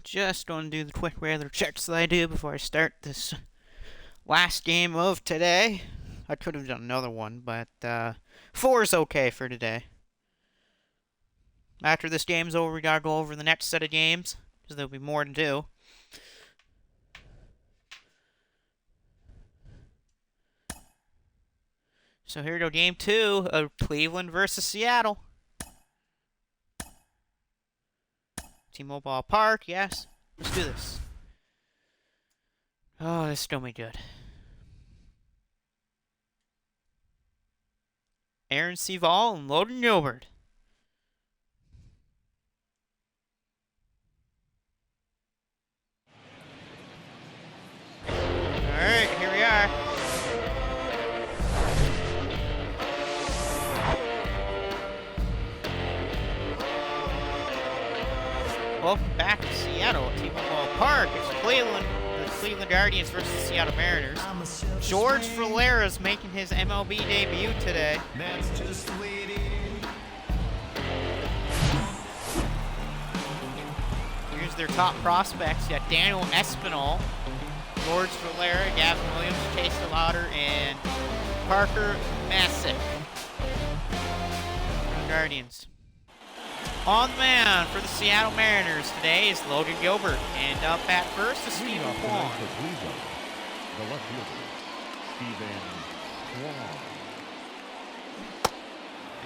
Just going to do the quick weather checks that I do before I start this last game of today. I could have done another one, but 4 is okay for today. After this game's over, we gotta go over the next set of games, because there'll be more to do. So here we go, game 2 of Cleveland versus Seattle. T-Mobile Park, yes. Let's do this. Oh, this is gonna be good. Aaron Civale and Logan Gilbert. Alright, here we are. Welcome back to Seattle at T-Mobile Park. It's Cleveland, the Cleveland Guardians versus the Seattle Mariners. George Valera's making his MLB debut today. Here's their top prospects. You got Daniel Espinal, George Valera, Gavin Williams, Chase DeLauder, and Parker Masick. Guardians. On the mound for the Seattle Mariners today is Logan Gilbert. And up at first is Stephen Kwan. The left fielder, Stephen Kwan.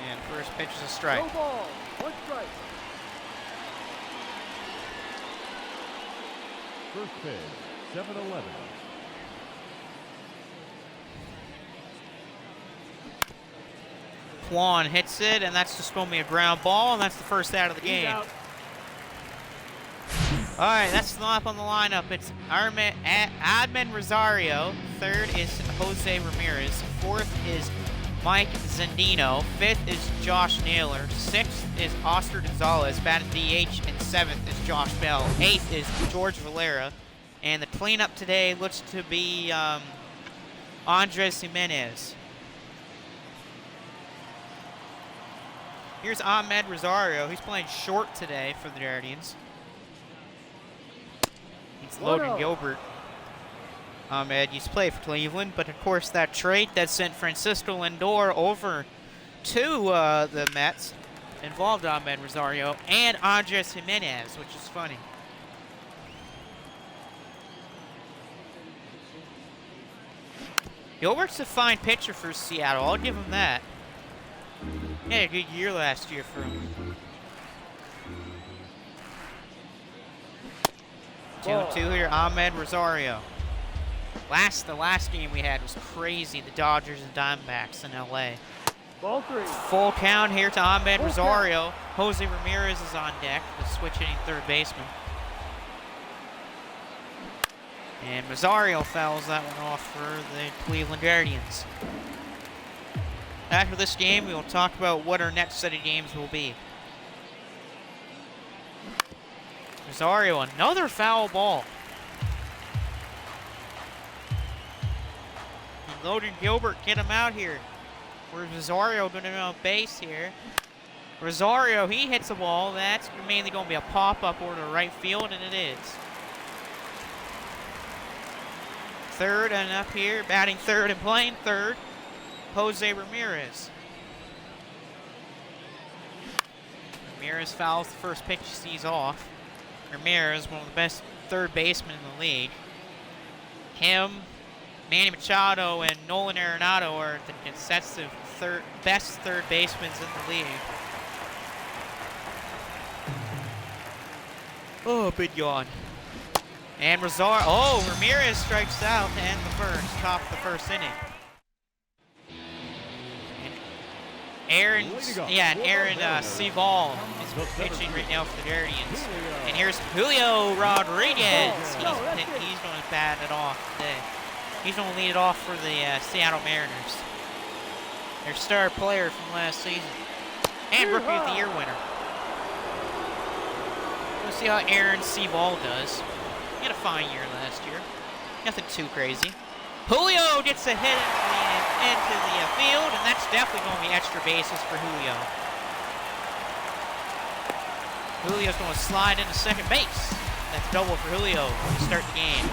And first pitch is a strike. No ball, 1 strike. First pitch, 7-11. Kwan hits it, and that's just going to be a ground ball, and that's the first out of the game. All right, that's the lineup on the lineup. It's Adman Rosario. Third is Jose Ramirez. Fourth is Mike Zendino. Fifth is Josh Naylor. Sixth is Oscar Gonzalez, batting DH. And seventh is Josh Bell. Eighth is George Valera. And the cleanup today looks to be Andres Jimenez. Here's Ahmed Rosario. He's playing short today for the Guardians. It's Logan Gilbert. Ahmed used to play for Cleveland, but of course that trade that sent Francisco Lindor over to the Mets involved Ahmed Rosario and Andres Jimenez, which is funny. Gilbert's a fine pitcher for Seattle. I'll give him that. He had a good year last year for him. 2-2 here, Ahmed Rosario. The last game we had was crazy. The Dodgers and Diamondbacks in LA. Ball 3. Full count here to Ahmed Rosario. Jose Ramirez is on deck, the switch hitting third baseman. And Rosario fouls that one off for the Cleveland Guardians. After this game, we will talk about what our next set of games will be. Rosario, another foul ball. And Logan Gilbert, get him out here. Where's Rosario going to be on base here? Rosario, he hits a ball. That's mainly going to be a pop-up over to right field, and it is. Third and up here, batting third and playing third, Jose Ramirez. Ramirez fouls the first pitch he sees off. Ramirez, one of the best third basemen in the league. Him, Manny Machado, and Nolan Arenado are the consecutive best third basemen in the league. Oh, big yawn. And Ramirez strikes out to end the first, top of the first inning. Aaron Civale is pitching right now for the Guardians. And here's Julio Rodriguez. He's going to bat it off today. He's going to lead it off for the Seattle Mariners. Their star player from last season. And Rookie of the Year winner. We'll see how Aaron Civale does. He had a fine year last year. Nothing too crazy. Julio gets a hit into the field, and that's definitely going to be extra bases for Julio. Julio's going to slide into second base. That's double for Julio to start the game.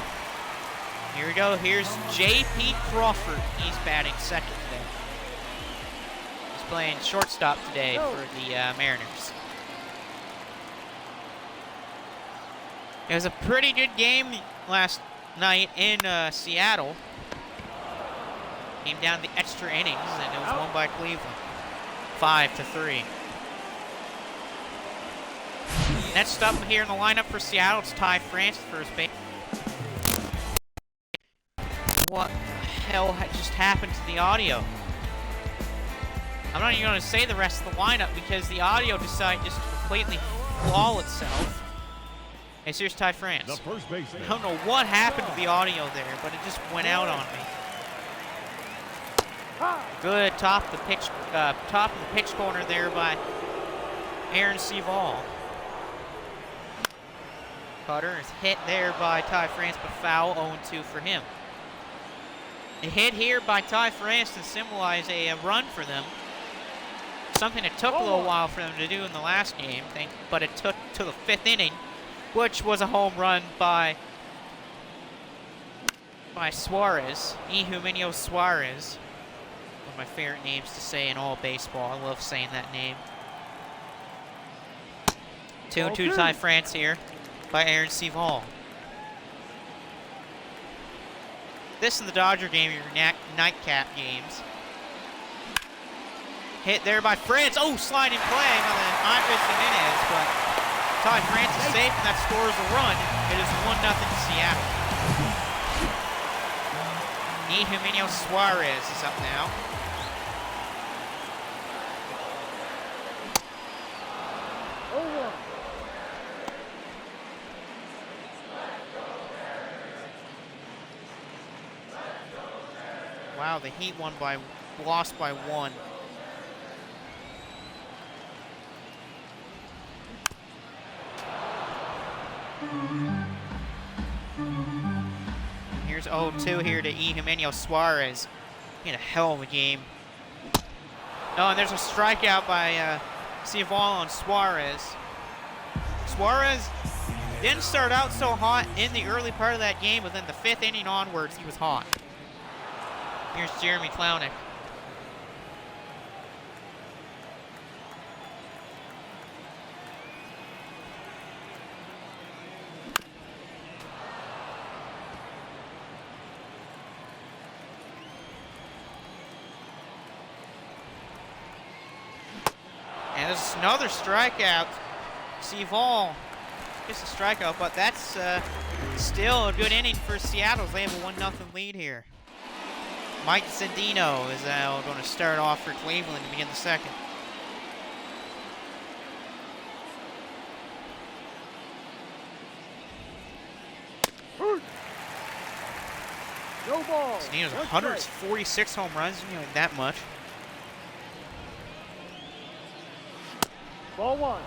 Here we go. Here's J.P. Crawford. He's batting second today. He's playing shortstop today for the Mariners. It was a pretty good game last night in Seattle. Came down to the extra innings, and it was won by Cleveland, 5-3. Next up here in the lineup for Seattle, it's Ty France, first base. What the hell just happened to the audio? I'm not even going to say the rest of the lineup because the audio decided just to completely flaw itself. Hey, here's Ty France. The first baseman. I don't know what happened to the audio there, but it just went out on me. Good top of the pitch corner there by Aaron Seval. Cutter is hit there by Ty France, but foul, 0-2 for him. A hit here by Ty France to symbolize a run for them. Something that took a little while for them to do in the last game, but it took to the 5th inning, which was a home run by Suarez, Eugenio Suarez. One of my favorite names to say in all baseball. I love saying that name. 2-2 to Ty France here by Aaron Seval. This and the Dodger game are your nightcap games. Hit there by France. Oh, sliding play by the Andres Jimenez, but Ty France is safe, and that scores a run. It is 1-0 to Seattle. Eugenio Suarez is up now. Wow, the Heat lost by 1. Here's 0-2 here to Eugenio Suarez. He had a hell of a game. Oh, and there's a strikeout by Seval on Suarez. Suarez didn't start out so hot in the early part of that game, but then the 5th inning onwards, he was hot. Here's Jeremy Clownick. And there's another strikeout. Seval gets a strikeout, but that's still a good inning for Seattle. They have a 1-0 lead here. Mike Zendino is now going to start off for Cleveland to begin the second. No ball. Zendino's 146 home runs, you know, that much. Ball 1.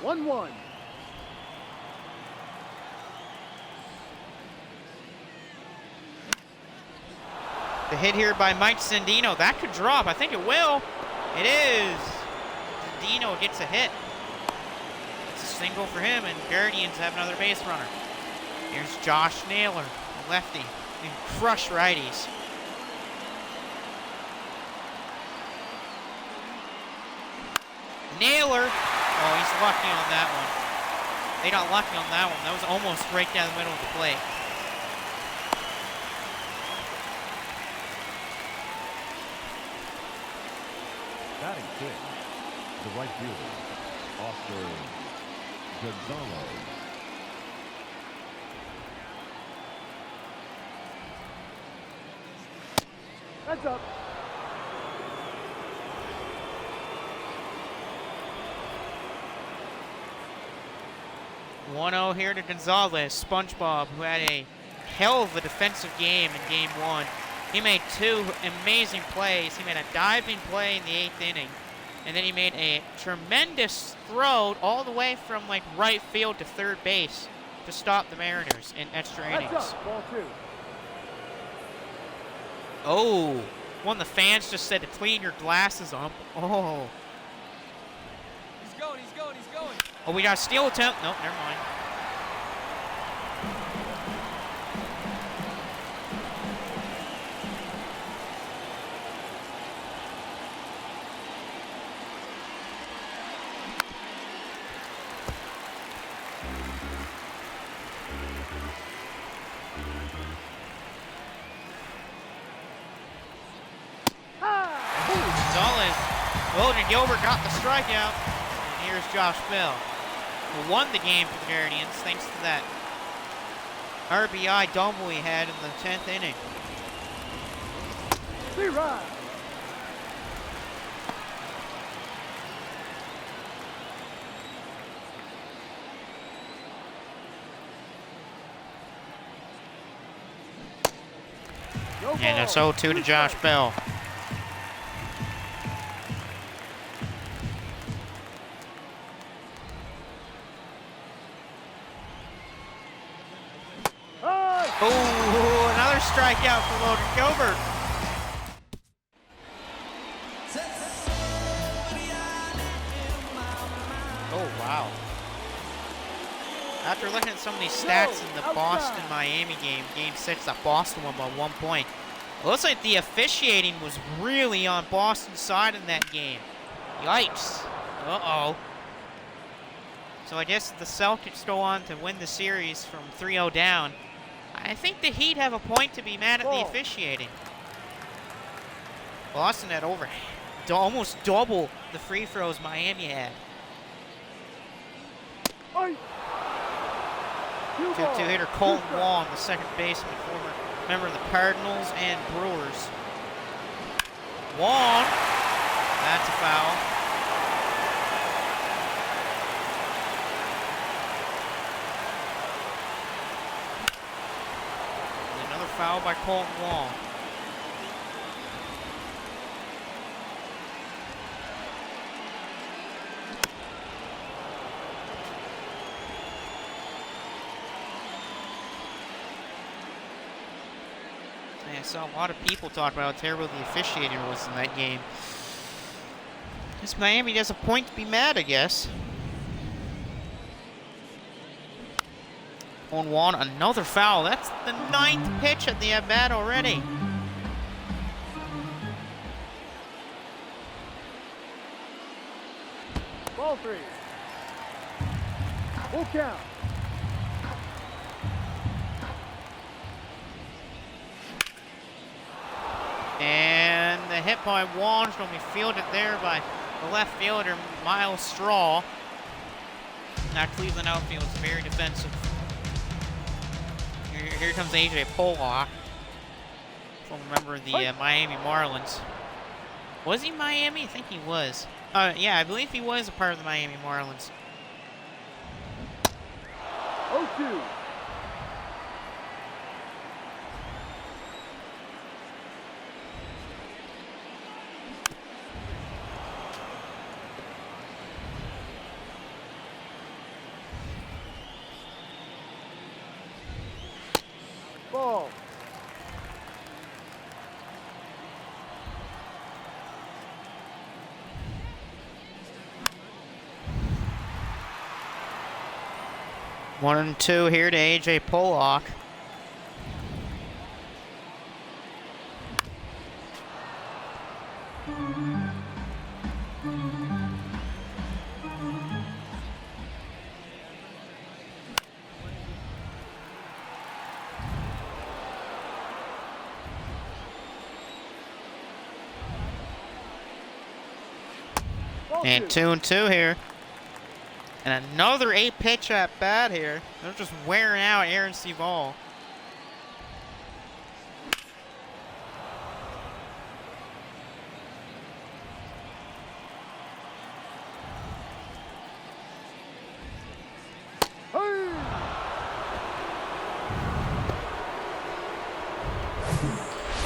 1-1. The hit here by Mike Zendino. That could drop. I think it will. It is. Zendino gets a hit. It's a single for him, and Guardians have another base runner. Here's Josh Naylor, the lefty. He can crush righties. Naylor. Oh, he's lucky on that one. They got lucky on that one. That was almost right down the middle of the plate. Batting fifth, the right fielder, Oscar Gonzalez. Heads up. One-0 here to Gonzalez, SpongeBob, who had a hell of a defensive game in Game 1. He made 2 amazing plays. He made a diving play in the 8th inning, and then he made a tremendous throw all the way from like right field to third base to stop the Mariners in extra innings. Heads up. Ball 2. Oh, one of the fans just said to clean your glasses up. Oh. He's going. Oh, we got a steal attempt. Nope, never mind. High. Gonzalez. Logan Gilbert got the strikeout. And here's Josh Bell, who won the game for the Guardians thanks to that RBI double he had in the 10th inning. B-Rod. No And it's ball. 0-2 to Two Josh strikes. Bell. High. Oh, another strikeout for Logan Gilbert. Oh, wow. After looking at some of these stats in the Boston-Miami game, Game 6, that Boston won by 1 point. It looks like the officiating was really on Boston's side in that game. Yikes. Uh-oh. So I guess if the Celtics go on to win the series from 3-0 down, I think the Heat have a point to be mad at the Ball. officiating. Boston had almost double the free throws Miami had. Oi. 2-2 hitter Colton Wong, the second baseman, former member of the Cardinals and Brewers. Wong, that's a foul. And another foul by Colton Wong. I saw a lot of people talk about how terrible the officiating was in that game. Guess Miami has a point to be mad, I guess. On one, another foul. That's the 9th pitch at the at-bat already. Ball 3. Full count. And the hit by Wong's going to be fielded there by the left fielder, Miles Straw. Now Cleveland outfield is very defensive. Here comes AJ Pollock, former member of the Miami Marlins. Was he Miami? I think he was. Yeah, I believe he was a part of the Miami Marlins. 0-2. Ball. One and two here to AJ Pollock. Ball And 2. 2 and 2 here. And another 8-pitch at bat here. They're just wearing out Aaron Civale. Hey.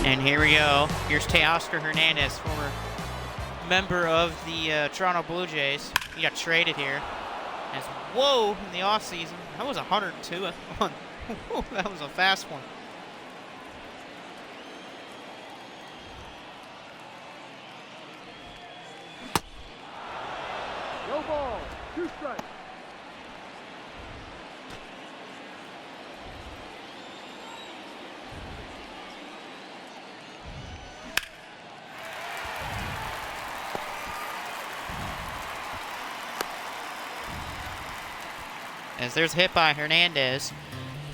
And here we go. Here's Teoscar Hernandez, former member of the Toronto Blue Jays. He got traded here. As whoa, in the offseason. That was 102. That was a fast one. No ball. 2 strikes. as there's a hit by Hernandez.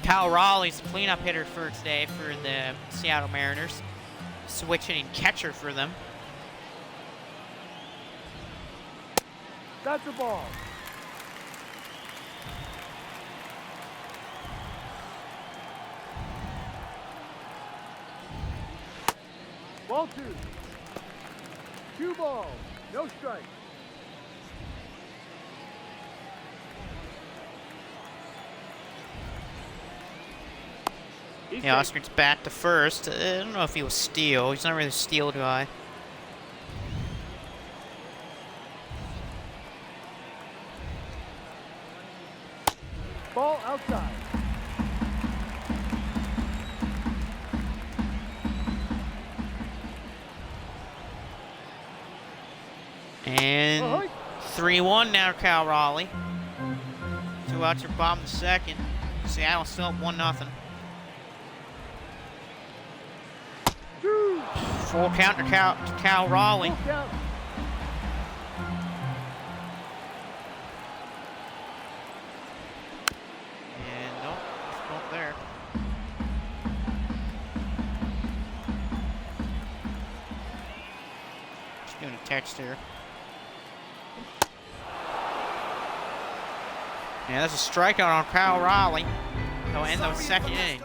Kyle Raleigh's the cleanup hitter for today for the Seattle Mariners. Switching catcher for them. That's a ball. Ball 2. 2 balls. No strike. He's Yeah, safe. Oscar's back to first. I don't know if he was steal. He's not really a steal guy. Ball outside. And Ahoy. 3-1 now to Kyle Raleigh. 2 outs are bottom of the second. Seattle still up 1-0. 2. Full count to Kyle Raleigh. Full count. And nope, not there. Just doing a text here. Yeah, that's a strikeout on Kyle Raleigh. They'll end the second inning.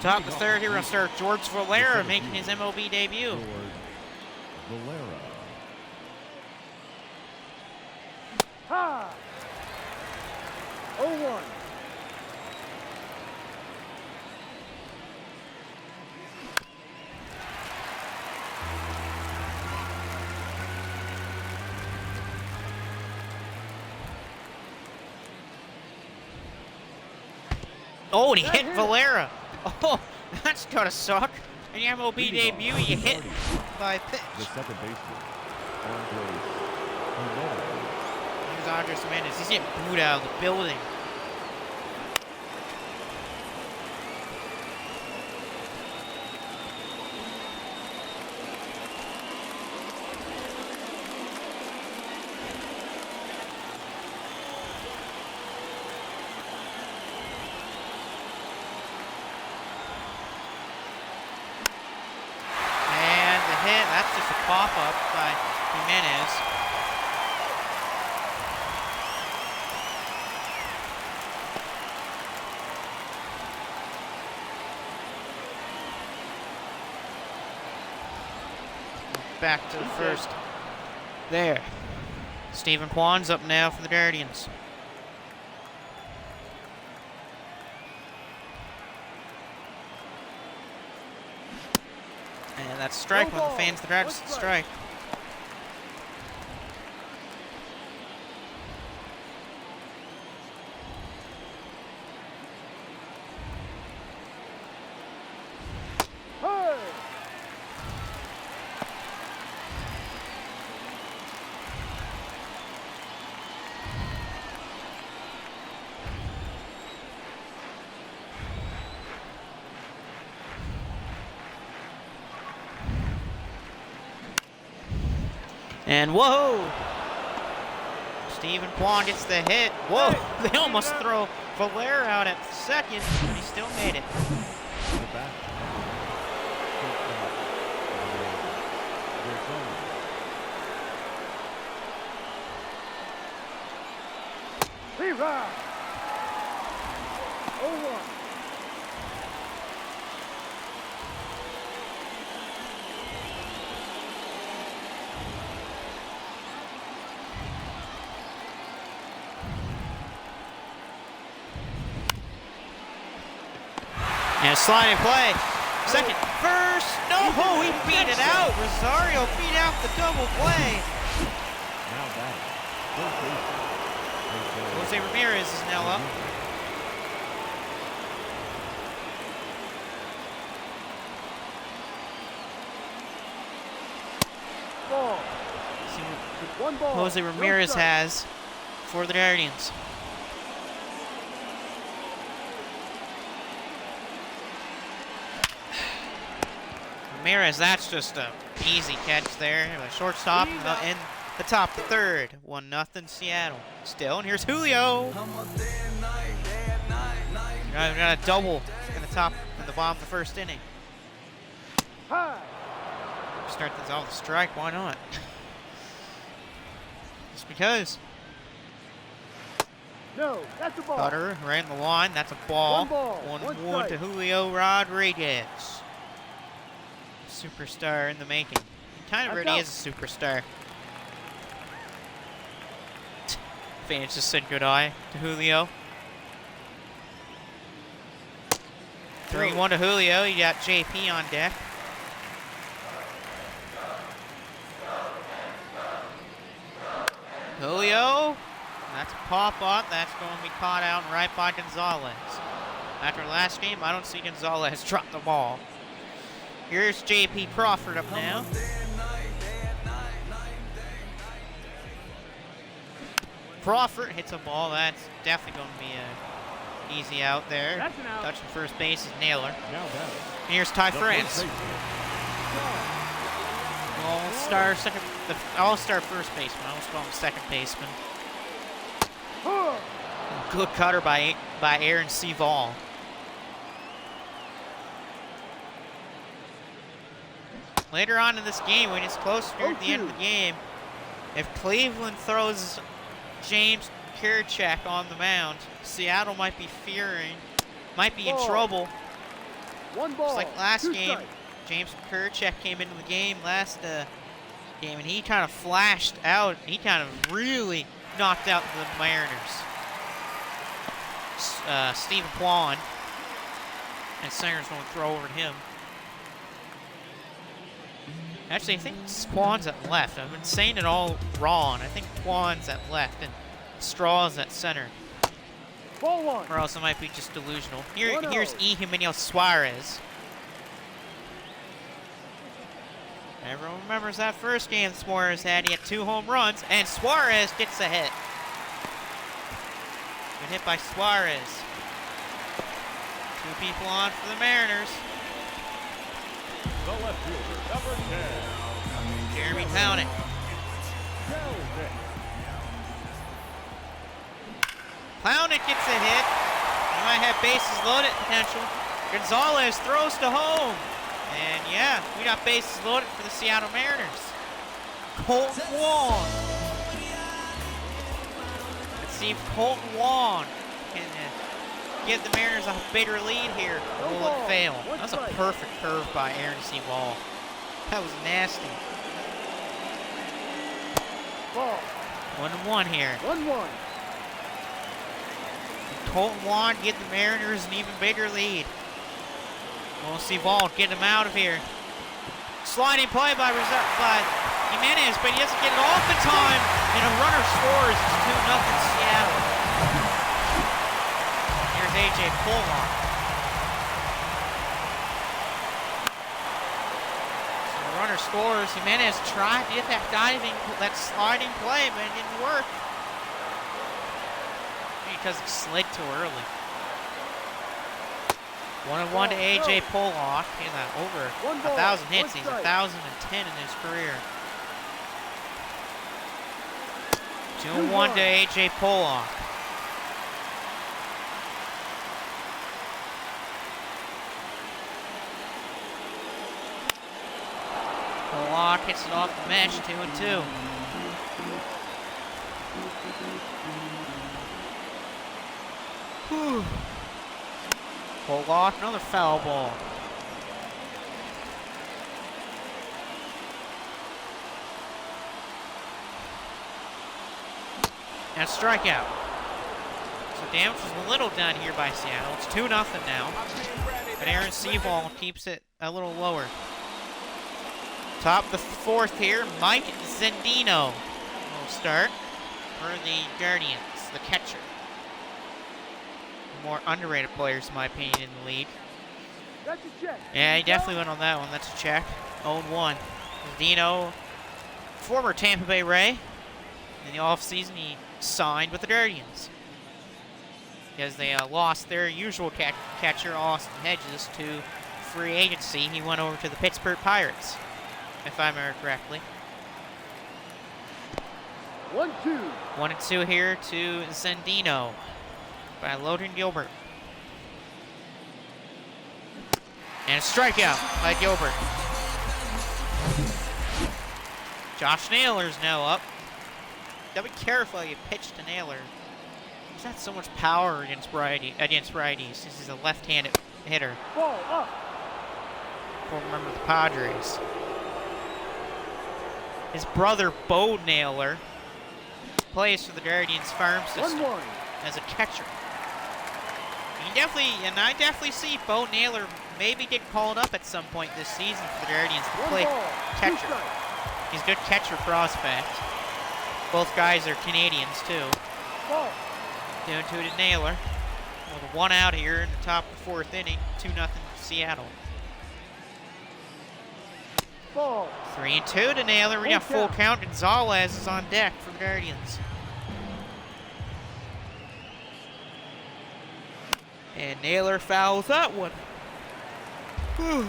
Top of the third here, we're going to start George Valera making his MLB debut. George Valera. Ha! 0-1. Oh, and he hit Valera. Oh, that's gotta suck. In your MLB debut, you hit by a The pitch. second baseman, Andres Jimenez. Here's Andres Jimenez. He's getting booed out of the building. And the hit, that's just a pop-up by Jimenez. Back to the first. There. Stephen Kwan's up now for the Guardians. And that's a strike when the fans of the Guardians see the strike. Hey! And whoa! Stephen Kwan gets the hit. Whoa! They almost throw Valera out at second, but he still made it. The bat. Hee-rah! 0-1. And a sliding play. Second, first. No, he beat it out. Rosario beat out the double play. Now batting. First baseman. Jose Ramirez is now up. Ball. See what 1 ball. Jose no Ramirez strike. has for the Guardians. Ramirez, that's just a easy catch there. A shortstop the top of the third. 1-0 Seattle. Still, and here's Julio. We've got a double in the bottom of the first inning. High. Start this off with a strike, why not? Just because. No, that's a ball. Cutter right in the line, that's a ball. 1 1-1 strike. to Julio Rodriguez. Superstar in the making. He kind of That's already out. is a superstar. Fans just said goodbye to Julio. 3-1 to Julio. You got JP on deck. Julio. That's a pop-up. That's going to be caught out right by Gonzalez. After last game, I don't see Gonzalez drop the ball. Here's JP Crawford up now. Crawford hits a ball. That's definitely going to be an easy out there. That's an out. Touching first base is Naylor. Now batting. Here's Ty The France. first baseman, All-star first baseman. I almost call him second baseman. Huh. Good cutter by Aaron Seaval. Later on in this game, when it's close to the end of the game, if Cleveland throws James Kirchek on the mound, Seattle might be in Ball. trouble. 1 ball. Just like last 2 game, strikes. James Kirchek came into the game last game, and he kind of flashed out. He kind of really knocked out the Mariners. Stephen Kwan, and Singer's going to throw over to him. Actually, I think Kwan's at left. I've been saying it all wrong. I think Kwan's at left and Straw's at center. Ball 1. Or else it might be just delusional. 1-0. Here's E. Jimenez Suarez. Everyone remembers that first game Suarez had. He had 2 home runs, and Suarez gets a hit. Good hit by Suarez. 2 people on for the Mariners. the left fielder, number 10. Jeremy Pownett. Delvick. Pownett gets a hit. He might have bases loaded potential. Gonzalez throws to home. And yeah, we got bases loaded for the Seattle Mariners. Colton Wong. Let's see if Colton Wong can give the Mariners a bigger lead here. Or will it fail? That was a perfect curve by Aaron Seaval. That was nasty. Ball. 1-1 here. 1-1. Colton Wong get the Mariners an even bigger lead. We'll see Ball get him out of here. Sliding play by Jimenez, but he doesn't get it off in time, and a runner scores. It's 2-0 Seattle. Here's A.J. Pollock. So the runner scores. Jimenez tried to get that sliding play, but it didn't work. Because it slid too early. 1-1 to A.J. Pollock. He's got over 1,000 hits. He's 1,010 in his career. 2-1 to A.J. Pollock. Pollock hits it off the mesh. 2-2. Whew. Pollock, another foul ball. And a strikeout. So damage was a little done here by Seattle. It's 2-0 now. But Aaron Seaval keeps it a little lower. Top of the fourth here, Mike Zendino will start for the Guardians, the catcher. More underrated players, in my opinion, in the league. That's a check. Yeah, he definitely went on that one. That's a check. 0-1. Dino, former Tampa Bay Ray. In the offseason, he signed with the Guardians. Because they lost their usual catcher, Austin Hedges, to free agency. He went over to the Pittsburgh Pirates, if I remember correctly. 1-2. 1-2 here to Zendino by Logan Gilbert. And a strikeout by Gilbert. Josh Naylor's now up. Gotta be careful how you pitch to Naylor. He's got so much power against righties. This is a left-handed hitter. Ball up. Former member of the Padres. His brother, Bo Naylor, plays for the Guardians farm system 1-1. as a catcher. I definitely see Bo Naylor maybe get called up at some point this season for the Guardians to 1 play ball, 2 catcher. strikes. He's a good catcher prospect. Both guys are Canadians too. Ball. Down to Naylor. With 1 out here in the top of the 4th inning. 2-0 Seattle. Ball. 3-2 to Naylor. We got full count. Gonzalez is on deck for the Guardians. And Naylor fouls that one. Whew.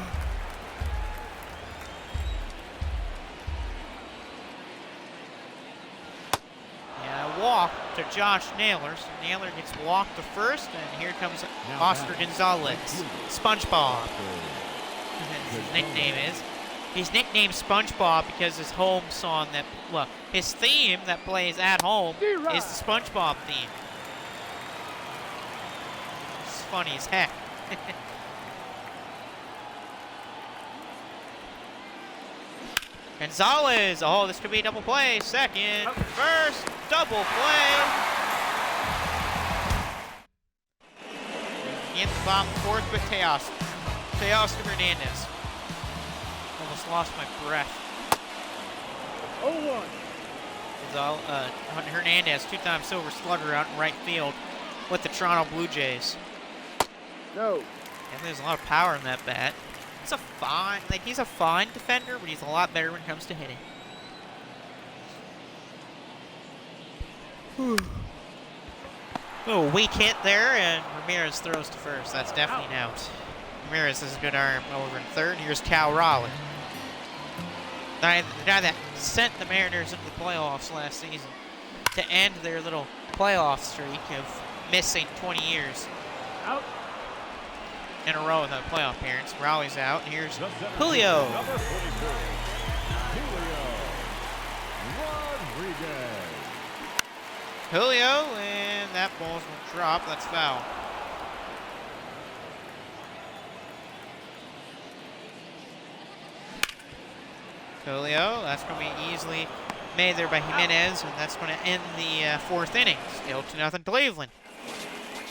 And a walk to Josh Naylor. So Naylor gets walked to first, and here comes Oscar Gonzalez. SpongeBob, as his nickname is. He's nicknamed SpongeBob because his home song his theme that plays at home is the SpongeBob theme. It's funny as heck. Gonzalez, oh, this could be a double play. Second, first, double play. In the bottom 4th with Teoscar Hernandez. Almost lost my breath. 0-1. Hernandez, 2-time Silver Slugger out in right field with the Toronto Blue Jays. No. And there's a lot of power in that bat. He's a fine defender, but he's a lot better when it comes to hitting. Oh, weak hit there, and Ramirez throws to first. That's definitely an out. Ramirez has a good arm over in third. Here's Cal Raleigh. The guy that sent the Mariners into the playoffs last season to end their little playoff streak of missing 20 years. Out. In a row in the playoff appearance. Raleigh's out. Here's Julio. Number 44, Julio Rodriguez. Julio, and that ball's gonna drop. That's foul. Julio, that's going to be easily made there by Jimenez, and that's going to end the 4th inning. Still 2-0 Cleveland.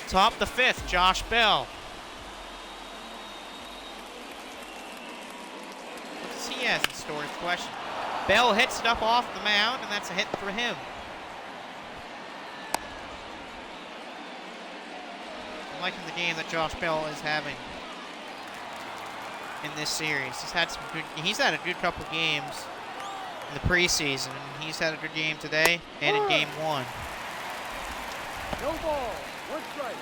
Top the 5th, Josh Bell. What does he has in store is the question. Bell hits it up off the mound, and that's a hit for him. I'm liking the game that Josh Bell is having in this series. He's had a good couple of games in the preseason, and he's had a good game today and in game 1. No ball. 1 strike.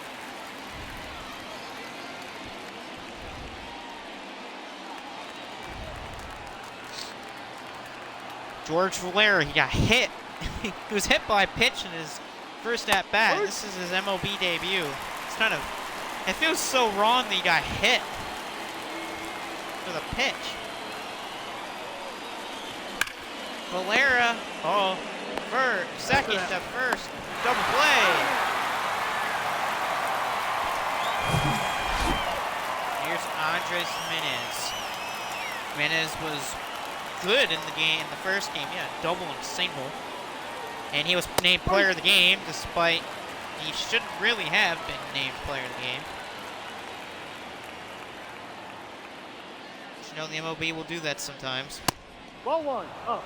George Valera, he got hit. He was hit by a pitch in his first at bat. This is his MLB debut. It feels so wrong that he got hit with a pitch. Valera, second to first, double play. Here's Andres Jimenez. Jimenez was good in the first game. Yeah, double and single. And he was named player of the game, despite he shouldn't really have been named player of the game. But you know, the MLB will do that sometimes. Ball 1. Up.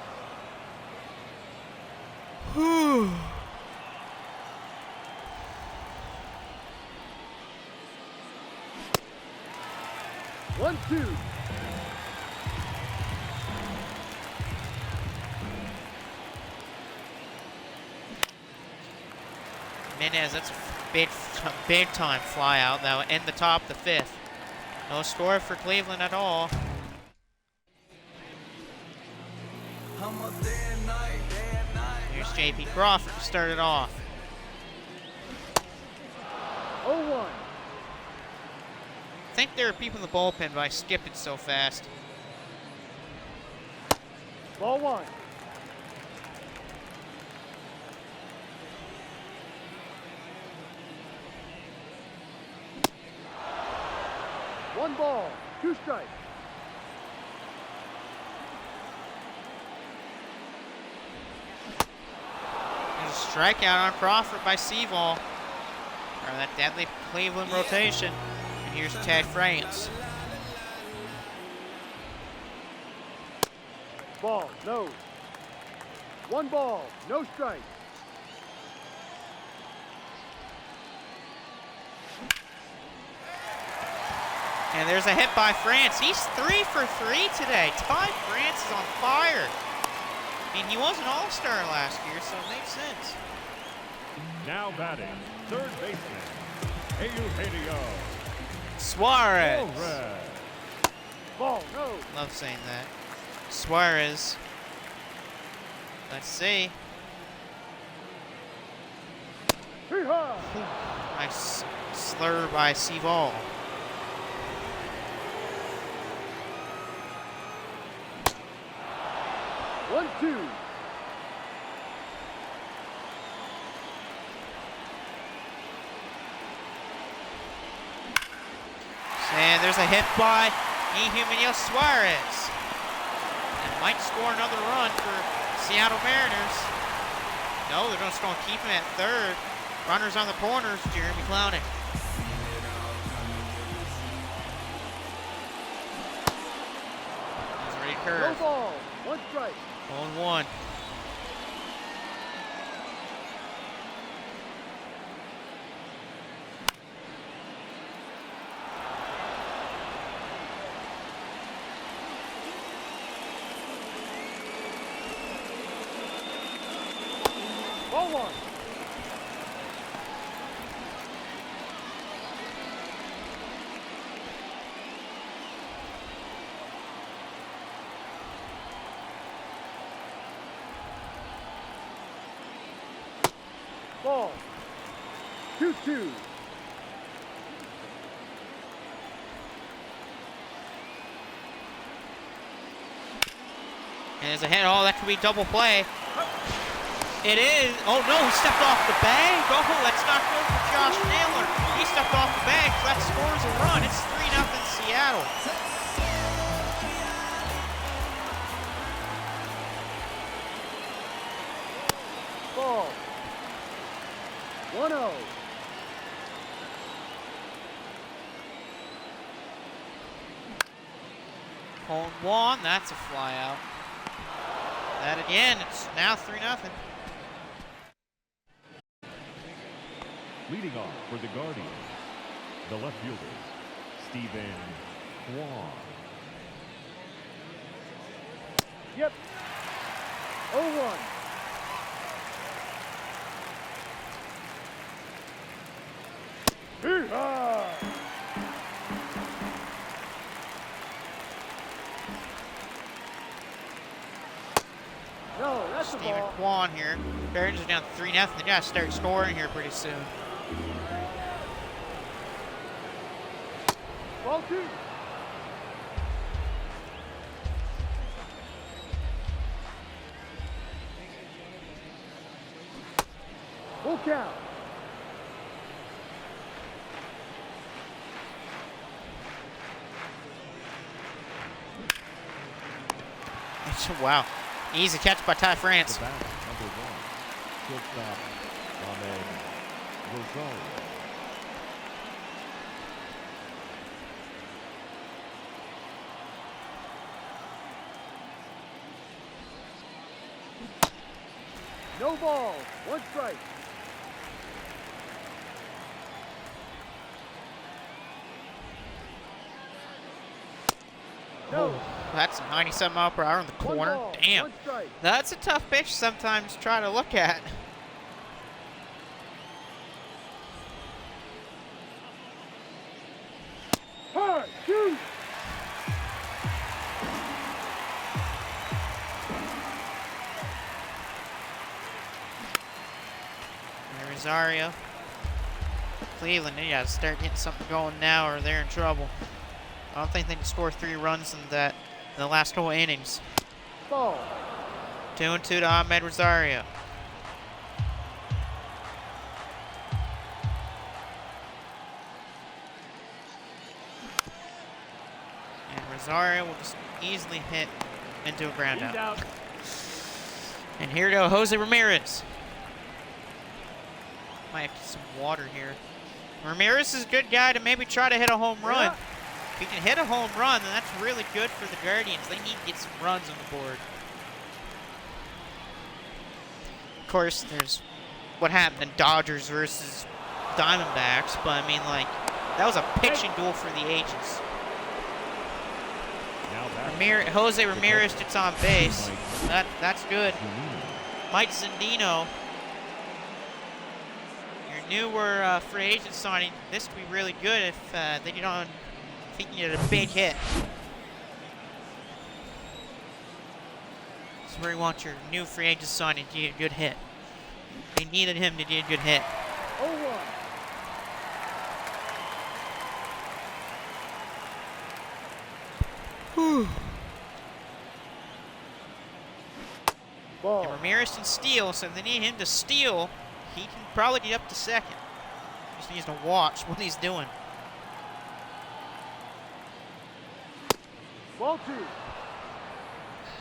Whew. One, 2. Jimenez, that's a big time fly out. That will end the top of the 5th. No score for Cleveland at all. Here's J.P. Crawford to start it off. 0-1. I think there are people in the bullpen, but I skipped it so fast. Ball 1. One ball, 2 strikes. There's a strikeout on Crawford by Seaval. Or that deadly Cleveland rotation. And here's Ted France. Ball, no. One ball, no strikes. And there's a hit by France. He's 3 for 3 today. Ty France is on fire. I mean, he was an all-star last year, so it makes sense. Now batting, third baseman, Eugenio Suarez. Suarez. Ball, no. Love saying that. Suarez. Let's see. Hee-haw. Nice slur by Seaval. One, 2. And there's a hit by Eugenio Suarez. And might score another run for Seattle Mariners. No, they're just going to keep him at third. Runners on the corners, Jeremy Clowney. He's ready to No curve. ball, 1 strike. 0-1. Ball 1. Ball. 2-2. And there's a hit. Oh, that could be double play. It is. Oh, no, he stepped off the bag. Oh, that's not good for Josh Naylor. He stepped off the bag, so that scores a run. It's 3-0 Seattle. Ball. 1-0. Home one, that's a fly out. That again, it's now 3-0. Leading off for the Guardians, the left fielder, Stephen Kwan. Yep. 0-1. Hee-haw. No, that's a Stephen ball. Kwan here. Barons are down 3-0. They gotta start scoring here pretty soon. Ball 2. Full count. Wow. Easy catch by Ty France. The batter, number 1, shortstop, Ahmed Rosario. No ball. 1 strike. No. That's 97 mile per hour in the One corner. ball, Damn. 1 strike. That's a tough pitch sometimes to try to look at. Hard. Shoot. Rosario. Cleveland, they gotta start getting something going now or they're in trouble. I don't think they can score 3 runs in the last couple innings. Ball. 2-2 to Ahmed Rosario. And Rosario will just easily hit into a ground He's out. out. And here to Jose Ramirez. Might have some water here. Ramirez is a good guy to maybe try to hit a home run. Yeah. If he can hit a home run, then that's really good for the Guardians. They need to get some runs on the board. Of course, there's what happened in Dodgers versus Diamondbacks, but I mean, like, that was a pitching duel for the ages. Now back. Jose Ramirez gets on base. Mike That's good. Zunino. Mike Zunino, your newer free agent signing. This could be really good if they get on. If he can get a big hit. This is where you want your new free agent signing to get a good hit. They needed him to get a good hit. 0-1. Ball. And Ramirez can steal, so if they need him to steal, he can probably get up to second. Just needs to watch what he's doing. Ball 2.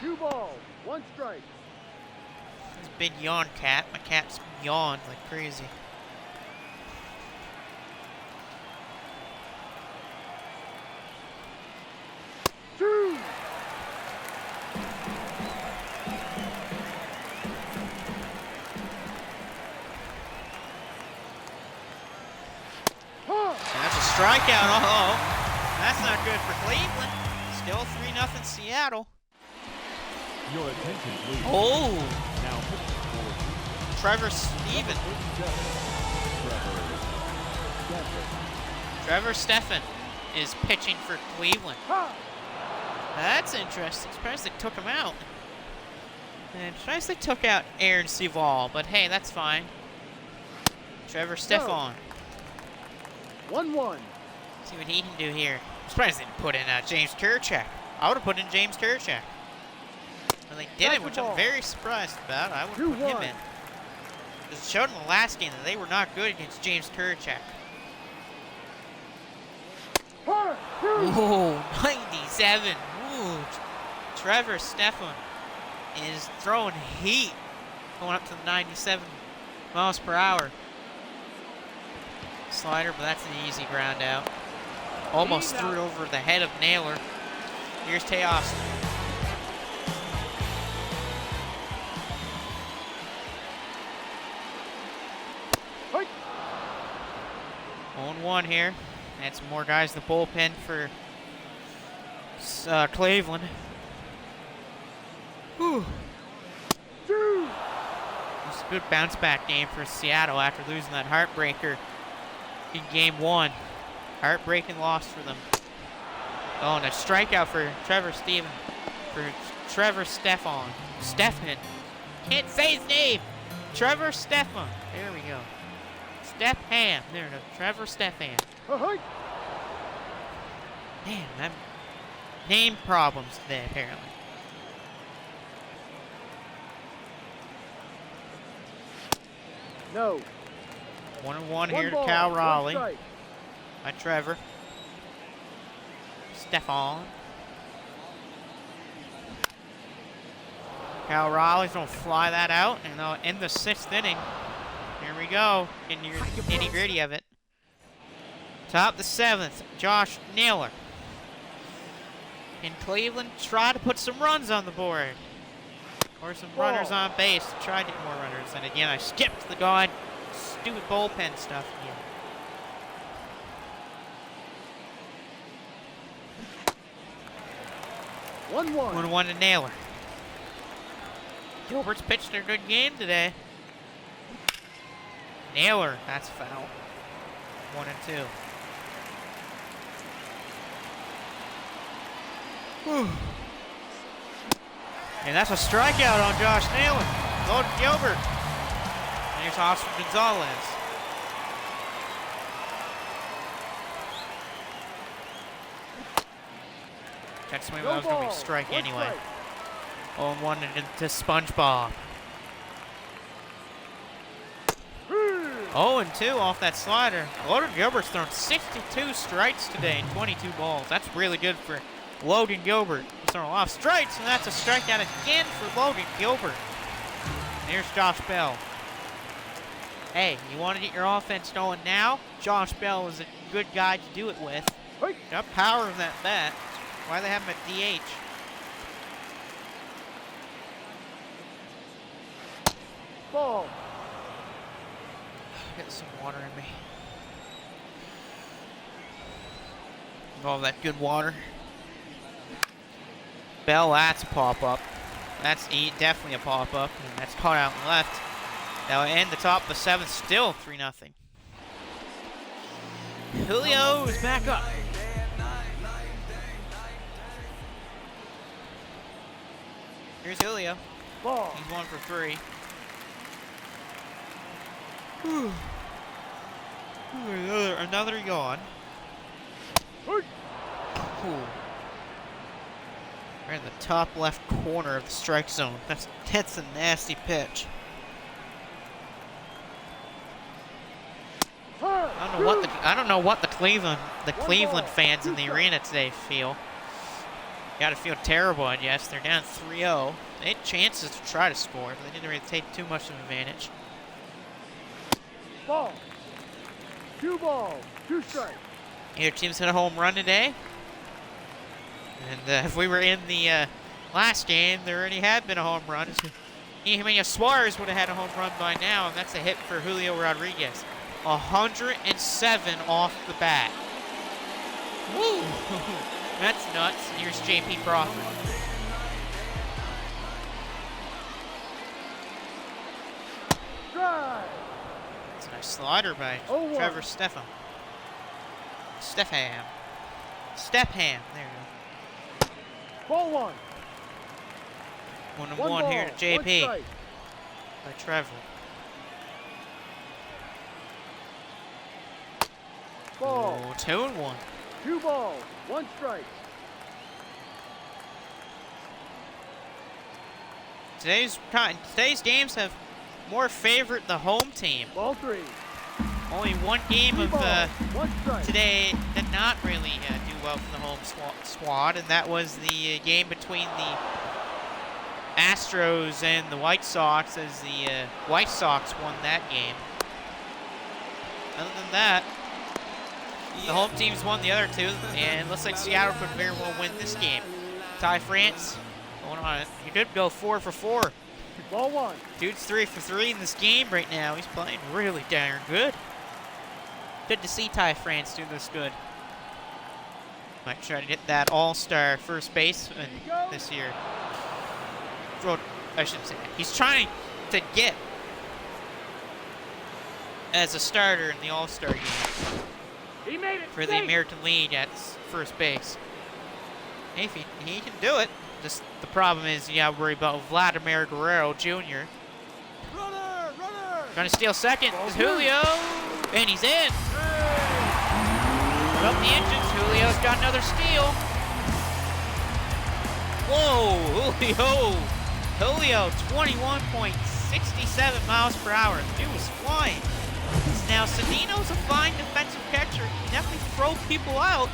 2 balls. 1 strike. He's a big yawn cat. My cat's yawned like crazy. Two. Huh. And that's a strikeout. Oh, that's not good for Cleveland. Still 3-0 Seattle. Your attention, please. Oh, Now pitching for Trevor Stephen. Trevor Stephan is pitching for Cleveland. Ha. That's interesting. Surprised they took him out. And surprised they took out Aaron Seval, but hey, that's fine. Trevor Stephan. 1-1. See what he can do here. I'm surprised they didn't put in James Turchak. I would have put in James Turchak. Well, they didn't, which I'm very surprised about. I would have put him 2-1. in. It showed in the last game that they were not good against James Turchak. Huh. Ooh, 97. Ooh, Trevor Stephan is throwing heat, going up to the 97 miles per hour. Slider, but that's an easy ground out. Almost threw it over the head of Naylor. Here's Teoscar. Hey. 0-1 here. And some more guys in the bullpen for Cleveland. Whew. 2. It's a good bounce back game for Seattle after losing that heartbreaker in game 1. Heartbreaking loss for them. Oh, and a strikeout for Trevor Stephan. Stephan. Can't say his name. Trevor Stephan. There we go. Stephan. There it is. Trevor Stephan. Hey. Man, I'm name problems today, apparently. No. 1-1 here 1 to ball. Cal 1 Raleigh. strike. By Trevor. Stephan. Cal Raleigh's gonna fly that out, and they'll end the 6th inning. Here we go, in your nitty gritty of it. Top the 7th, Josh Naylor. And Cleveland try to put some runs on the board. Or some runners on base to try to get more runners. And again, I skipped the stupid bullpen stuff again. One 1-1 to Naylor. Gilbert's pitched a good game today. Naylor, that's foul. 1-2. Whew. And that's a strikeout on Josh Naylor. Go to Gilbert. Here's Oscar Gonzalez. That swing was going to be a strike anyway. 0-1 to SpongeBob. 0-2 off that slider. Logan Gilbert's thrown 62 strikes today and 22 balls. That's really good for Logan Gilbert. He's thrown a lot of strikes, and that's a strikeout again for Logan Gilbert. Here's Josh Bell. Hey, you want to get your offense going now? Josh Bell is a good guy to do it with. Got power in that bat. Why they have him at DH? Ball. Get some water in me. All that good water. Bell, that's a pop-up. That's definitely a pop-up, and that's caught out and left. That'll end the top of the seventh, still 3-0. Julio is back up. Here's Julio. Ball. He's 1 for 3. Another yawn. Ooh. Right in the top left corner of the strike zone. That's a nasty pitch. I don't know what the Cleveland fans in the arena today feel. Gotta feel terrible, I guess. They're down 3-0. They had chances to try to score, but they didn't really take too much of an advantage. Ball. 2 balls, 2 strikes. Either team's hit a home run today. And if we were in the last game, there already had been a home run. Eugenio Suarez would have had a home run by now, and that's a hit for Julio Rodriguez. 107 off the bat. Woo! That's nuts. Here's J.P. Crawford. Drive. That's a nice slider by Trevor Stefan. Stepham. There you go. Ball 1. 1-1 here to JP by Trevor. Ball. Oh, 2-1. 2 balls, 1 strike. Today's games have more favored the home team. Ball 3. Only one game of 1 strike. today did not really do well for the home squad, and that was the game between the Astros and the White Sox, as the White Sox won that game. Other than that, the home teams won the other two, and it looks like Seattle could very well win this game. Ty France going on it. He could go 4 for 4. Ball 1. Dude's 3 for 3 in this game right now. He's playing really darn good. Good to see Ty France do this good. Might try to get that all-star first baseman this year. Well, I shouldn't say that. He's trying to get as a starter in the all-star game. He made it For the American League at first base. If he can do it. Just the problem is you gotta worry about Vladimir Guerrero Jr. Runner! Trying to steal second is Julio, and he's in. Up the engines, Julio's got another steal. Whoa, Julio, 21.67 miles per hour. The dude was flying. Now, Cedino's a fine defensive catcher. He can definitely throw people out.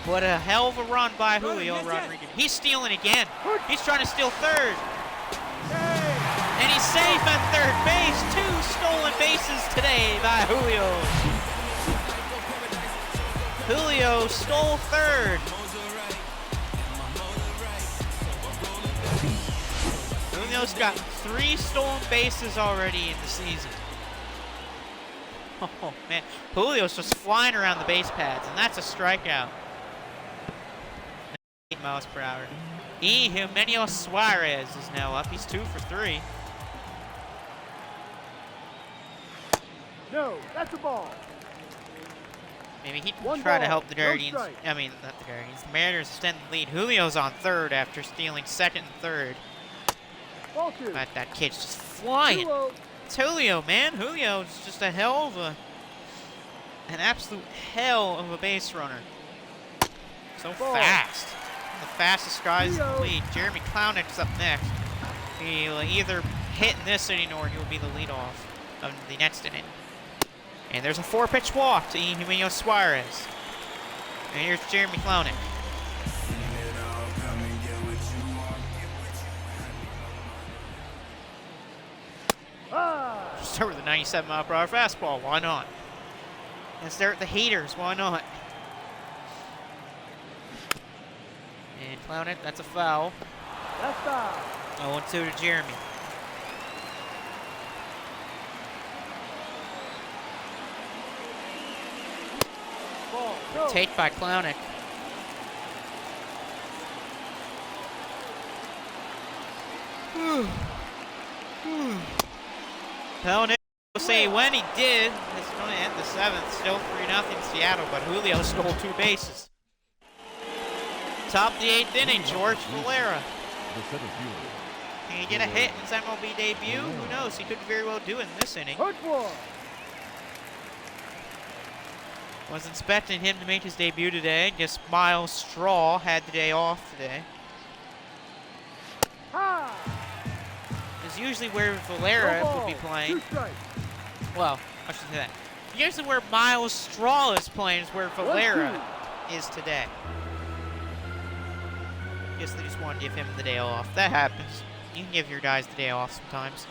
But a hell of a run by Julio Rodriguez. He's stealing again. He's trying to steal third. And he's safe at third base. 2 stolen bases today by Julio. Julio stole third. Julio's got 3 stolen bases already in the season. Oh, man. Julio's just flying around the base pads, and that's a strikeout. 8 miles per hour. Eugenio Suarez is now up. He's 2 for 3. No, that's a ball. Maybe he can One try to ball, help the no Guardians. strike. I mean, not the Guardians. The Mariners extend the lead. Julio's on third after stealing second and third. Ball 2. But that kid's just flying. 2-0. It's Julio, man. Julio is just an absolute hell of a base runner. So fast. The fastest guys in the league. Jeremy Clownick's up next. He'll either hit in this inning or he'll be the leadoff of the next inning. And there's a 4-pitch walk to Eugenio Suarez. And here's Jeremy Clownick. Start with a 97-mile-per-hour fastball. Why not? And start with the haters. Why not? And Clownick, that's a foul. That's foul. 0-2 to Jeremy. Ball. Go. Take by Clownick. Clownick will say when he did, it's going to end the 7th. Still 3-0 Seattle, but Julio stole 2 bases. Top of the 8th inning, George Valera. The center fielder. Can he get a hit in his MLB debut? Who knows? He could very well do it in this inning. Hurt one. Was expecting him to make his debut today. Guess Miles Straw had the day off today. High. Is usually where Valera No would be ball. playing. 2 strikes. Well, I should say that. Usually where Miles Straw is playing is where Valera is today. Guess they just want to give him the day off. That happens. You can give your guys the day off sometimes.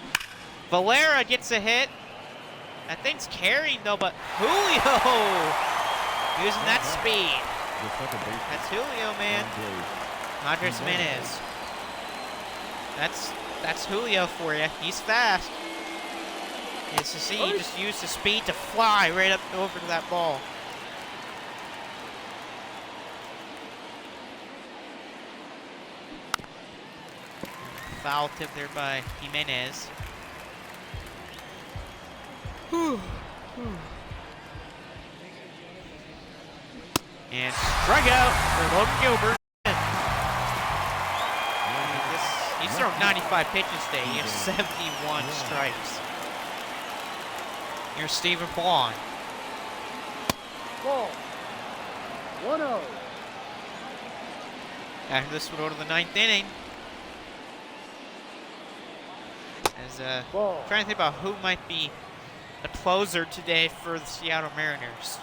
Valera gets a hit. That thing's carrying though, but Julio using that speed. The second baseman. That's Julio, man. Andres Jimenez. That's Julio for you. He's fast. As you see, he just used the speed to fly right up over to that ball. Foul tip there by Jimenez. And strikeout for Logan Gilbert. He's thrown 95 pitches today. He has 71 strikes. Here's Stephen Kwan. Ball. 1-0. After this, we'll go to the 9th inning. As Ball. trying to think about who might be a closer today for the Seattle Mariners.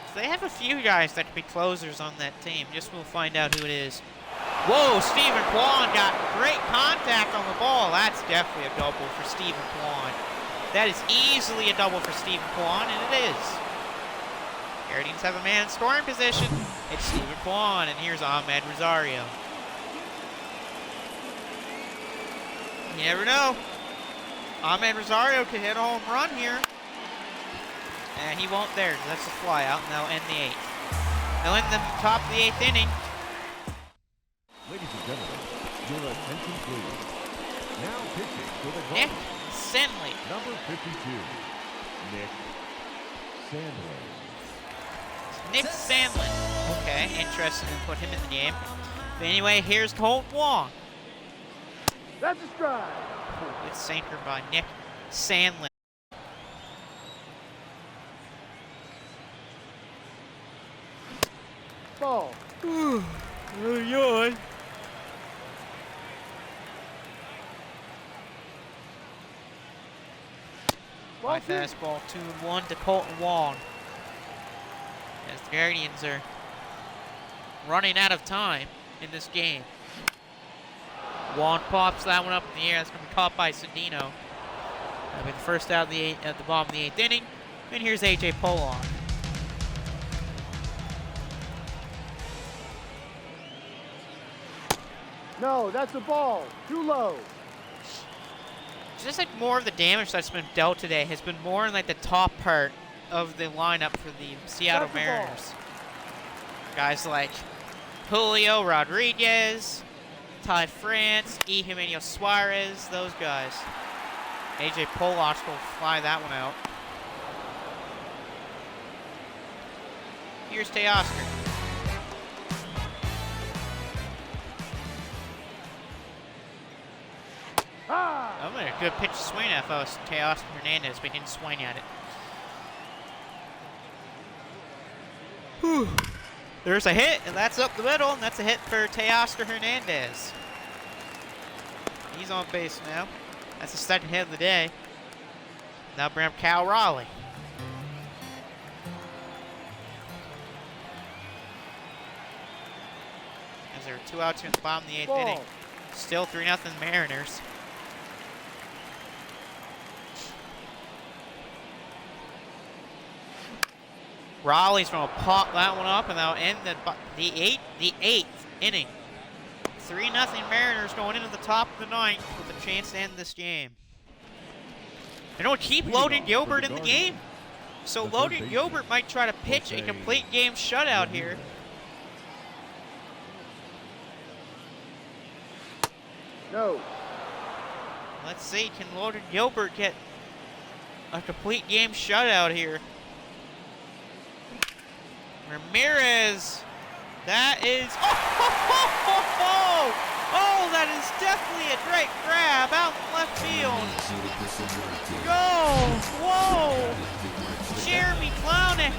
So they have a few guys that could be closers on that team. Just we'll find out who it is. Whoa, Stephen Kwan got great contact on the ball. That's definitely a double for Stephen Kwan. That is easily a double for Stephen Kwan, and it is. Guardians have a man in scoring position. It's Stephen Kwan, and here's Ahmed Rosario. You never know. Ahmed Rosario could hit a home run here. And he won't there. That's a fly out, and they'll end the 8th. They'll end the top of the 8th inning. Ladies and gentlemen, your attention please. Now pitching for the Nick Cardinals. Senley. Number 52, Nick Sandlin. Nick Sandlin. Okay, interesting to put him in the game. But anyway, here's Colton Wong. That's a strike. It's sinker by Nick Sandlin. Ball. Yawn. Ball High two. fastball 2-1 to Colton Wong. As the Guardians are running out of time in this game. Wong pops that one up in the air. That's going to be caught by Sandino. That'll be the first out of the at the bottom of the 8th inning. And here's AJ Pollock. No, that's a ball. Too low. Just like more of the damage that's been dealt today has been more in like the top part of the lineup for the Seattle That's the ball. Mariners. Guys like Julio Rodriguez, Ty France, Eugenio Suarez, those guys. AJ Pollock will fly that one out. Here's Teoscar. High. I'm going to good pitch to swing at if I was Teoscar Hernandez, but he didn't swing at it. Whew. There's a hit, and that's up the middle, and that's a hit for Teoscar Hernandez. He's on base now. That's the second hit of the day. Now bring up Cal Raleigh. As there are 2 outs here in the bottom of the 8th inning. Still 3-0 Mariners. Raleigh's going to pop that one up, and that'll end the 8th inning. 3-0 Mariners going into the top of the 9th with a chance to end this game. They don't keep Logan Gilbert in the game, so Logan Gilbert might try to pitch a complete game shutout here. No. Let's see, can Logan Gilbert get a complete game shutout here? Ramirez, that is, oh, that is definitely a great grab out in left field. Go, whoa, Jeremy Clownick,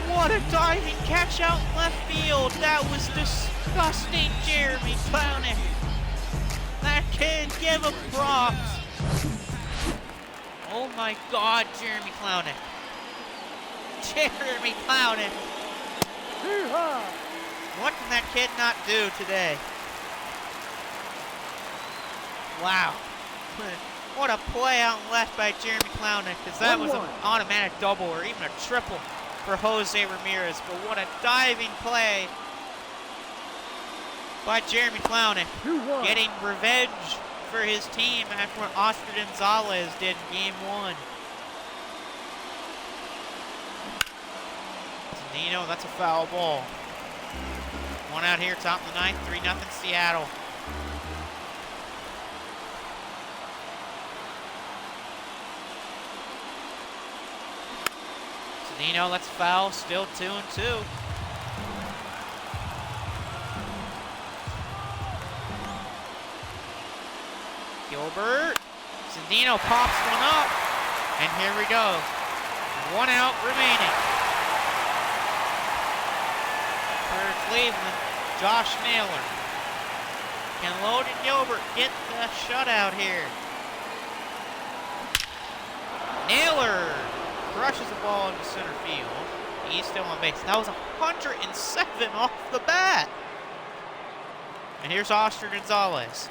what a diving catch out in left field. That was disgusting, Jeremy Clownick. That kid, give him props. Oh my God, Jeremy Clownick. Jeremy Clownick. What can that kid not do today? Wow. What a play out left by Jeremy Clownick, because that was an automatic double or even a triple for Jose Ramirez. But what a diving play by Jeremy Clownick, getting revenge for his team after what Oscar Gonzalez did in Game 1. Nino, that's a foul ball. 1 out here, top of the 9th, 3-0 Seattle. Nino, that's foul, still 2-2. Gilbert, Zendino pops one up, and here we go. 1 out remaining. For Cleveland, Josh Naylor. Can Logan Gilbert get the shutout here? Naylor crushes the ball into center field. He's still on base. That was 107 off the bat. And here's Oscar Gonzalez.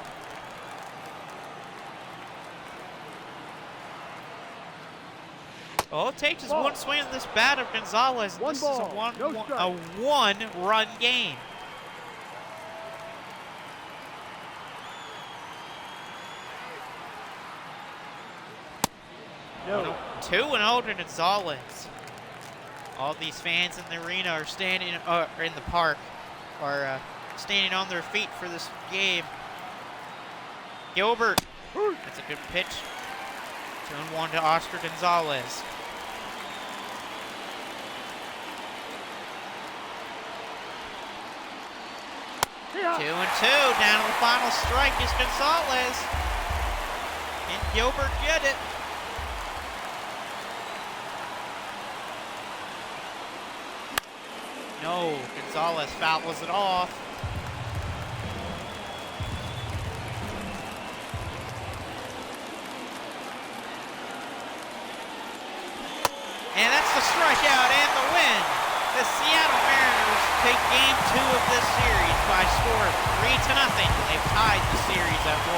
All it takes is one swing of this bat of Gonzalez. This is a one-run game. No. 2-0 to Gonzalez. All these fans in the arena are standing, in the park, are standing on their feet for this game. Gilbert, that's a good pitch. 2-1 to Oscar Gonzalez. Yeah. 2-2, down to the final strike is Gonzalez. Can Gilbert get it? No, Gonzalez fouls it off. And that's the strikeout and the win. The Seattle Mariners take Game 2 of this series by a score of 3-0. They've tied the series at 1.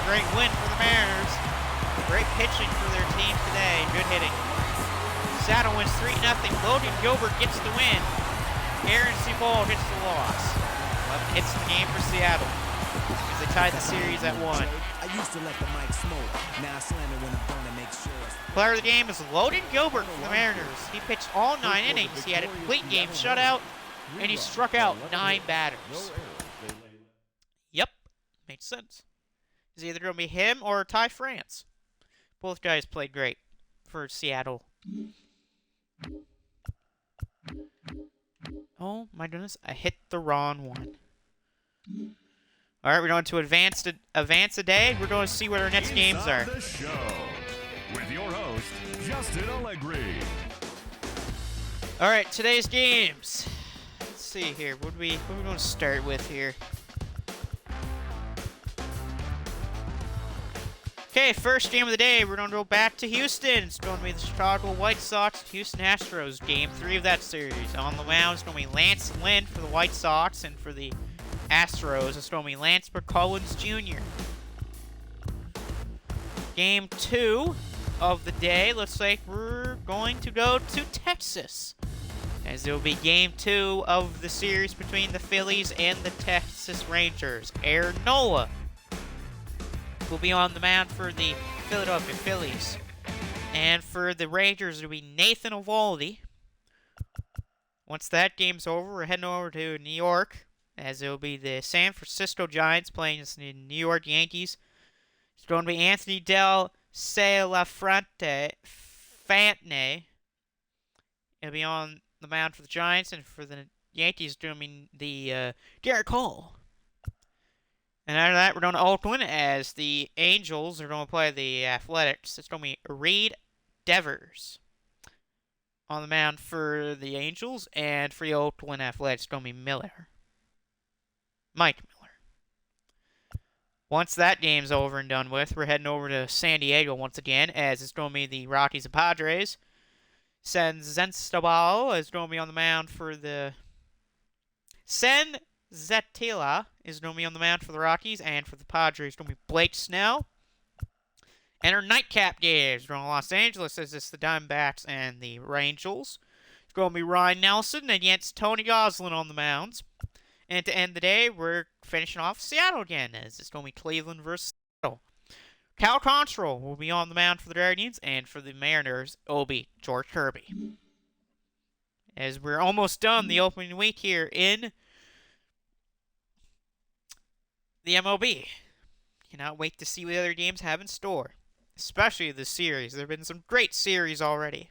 Great win for the Mariners. Great pitching for their team today. Good hitting. Seattle wins 3-0. Logan Gilbert gets the win. Aaron Cibal gets the loss. 11 hits in the game for Seattle as they tied the series at 1. I used to let the mic smoke. Now I slam it when I'm gonna make sure. Player of the game is Logan Gilbert from the Mariners. He pitched all 9 innings. He had a complete game shutout, and he struck out 9 batters. Yep, makes sense. It's either going to be him or Ty France. Both guys played great for Seattle. Oh my goodness, I hit the wrong one. All right, we're going to advance a day. We're going to see what our next games are. Inside the show with your host, Justin Allegri. All right, today's games. Let's see here. What are we going to start with here? Okay, first game of the day, we're going to go back to Houston. It's going to be the Chicago White Sox, Houston Astros, game 3 of that series. On the mound, it's going to be Lance Lynn for the White Sox, and for the Astros, it's going to be Lance McCullers Jr. Game 2 of the day, looks like we're going to go to Texas, as it will be game 2 of the series between the Phillies and the Texas Rangers. Aaron Nola will be on the mound for the Philadelphia Phillies. And for the Rangers, it'll be Nathan Eovaldi. Once that game's over, we're heading over to New York, as it'll be the San Francisco Giants playing the New York Yankees. It's going to be Anthony Del Fantane. It'll be on the mound for the Giants, and for the Yankees, doing the Garrett Cole. And after that, we're going to Oakland, as the Angels are going to play the Athletics. It's going to be Reed Devers on the mound for the Angels, and for the Oakland Athletics, it's going to be Mike Miller. Once that game's over and done with, we're heading over to San Diego once again, as it's going to be the Rockies and Padres. Zentila is going to be on the mound for the... Zetila is going to be on the mound for the Rockies, and for the Padres, it's going to be Blake Snell. And our nightcap games, we're in Los Angeles, as it's the Diamondbacks and the Rangers. It's going to be Ryan Nelson against Tony Gonsolin on the mounds. And to end the day, we're finishing off Seattle again, as it's going to be Cleveland versus Seattle. Cal Quantrill will be on the mound for the Guardians, and for the Mariners, it will be George Kirby. As we're almost done the opening week here in the MLB. Cannot wait to see what other games have in store, especially this series. There have been some great series already.